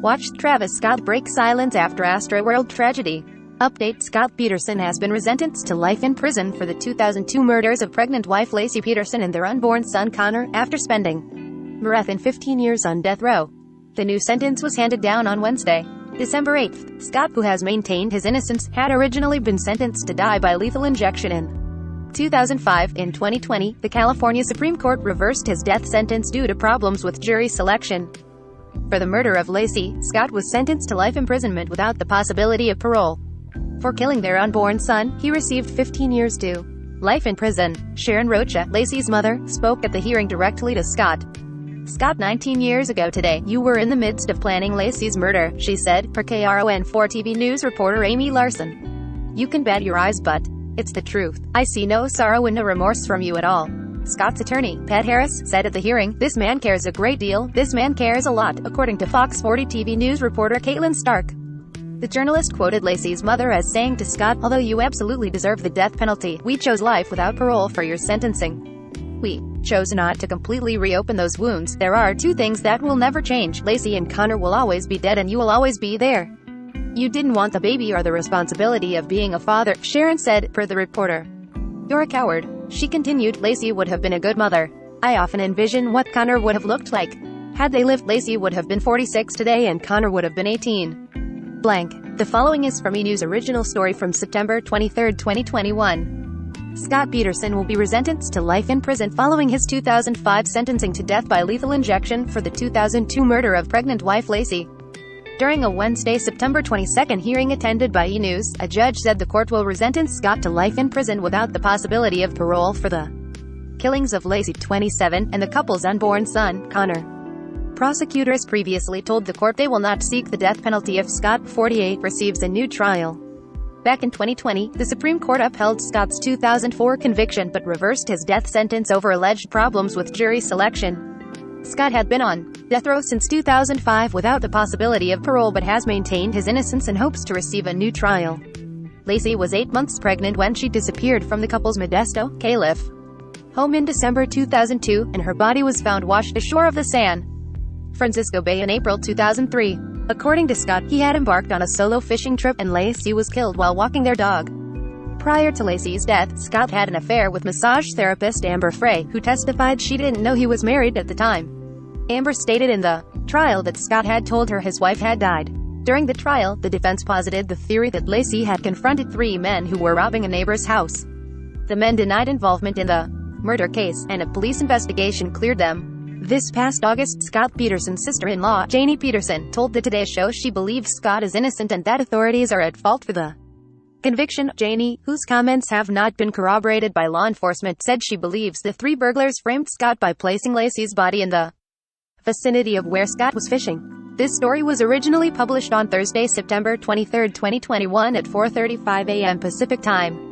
Watch Travis Scott break silence after Astroworld tragedy. Update: Scott Peterson has been resentenced to life in prison for the 2002 murders of pregnant wife Laci Peterson and their unborn son Connor, after spending more than 15 years on death row. The new sentence was handed down on Wednesday, December 8. Scott, who has maintained his innocence, had originally been sentenced to die by lethal injection in 2005. In 2020, the California Supreme Court reversed his death sentence due to problems with jury selection. For the murder of Laci, Scott was sentenced to life imprisonment without the possibility of parole. For killing their unborn son, he received 15 years to life in prison. Sharon Rocha, Laci's mother, spoke at the hearing directly to Scott. "Scott, 19 years ago today, you were in the midst of planning Laci's murder," she said, per KRON4 TV News reporter Amy Larson. "You can bat your eyes, but it's the truth. I see no sorrow and no remorse from you at all." Scott's attorney, Pat Harris, said at the hearing, "This man cares a great deal. This man cares a lot," according to Fox 40 TV News reporter Caitlin Stark. The journalist quoted Laci's mother as saying to Scott, "Although you absolutely deserve the death penalty, we chose life without parole for your sentencing. We chose not to completely reopen those wounds. There are two things that will never change. Laci and Connor will always be dead and you will always be there. You didn't want the baby or the responsibility of being a father," Sharon said, per the reporter. "You're a coward." She continued, "Laci would have been a good mother. I often envision what Connor would have looked like. Had they lived, Laci would have been 46 today and Connor would have been 18. Blank. The following is from E! News original story from September 23, 2021. Scott Peterson will be resentenced to life in prison following his 2005 sentencing to death by lethal injection for the 2002 murder of pregnant wife Laci. During a Wednesday, September 22 hearing attended by E! News, a judge said the court will resentence Scott to life in prison without the possibility of parole for the killings of Laci, 27, and the couple's unborn son, Connor. Prosecutors previously told the court they will not seek the death penalty if Scott, 48, receives a new trial. Back in 2020, the Supreme Court upheld Scott's 2004 conviction but reversed his death sentence over alleged problems with jury selection. Scott had been on death row since 2005 without the possibility of parole but has maintained his innocence and hopes to receive a new trial. Laci was 8 months pregnant when she disappeared from the couple's Modesto, Calif. home in December 2002, and her body was found washed ashore of the San Francisco Bay in April 2003. According to Scott, he had embarked on a solo fishing trip and Laci was killed while walking their dog. Prior to Laci's death, Scott had an affair with massage therapist Amber Frey, who testified she didn't know he was married at the time. Amber stated in the trial that Scott had told her his wife had died. During the trial, the defense posited the theory that Laci had confronted 3 men who were robbing a neighbor's house. The men denied involvement in the murder case, and a police investigation cleared them. This past August, Scott Peterson's sister-in-law, Janie Peterson, told the Today Show she believes Scott is innocent and that authorities are at fault for the conviction. Janie, whose comments have not been corroborated by law enforcement, said she believes the 3 burglars framed Scott by placing Laci's body in the vicinity of where Scott was fishing. This story was originally published on Thursday, September 23, 2021 at 4:35 a.m. Pacific Time.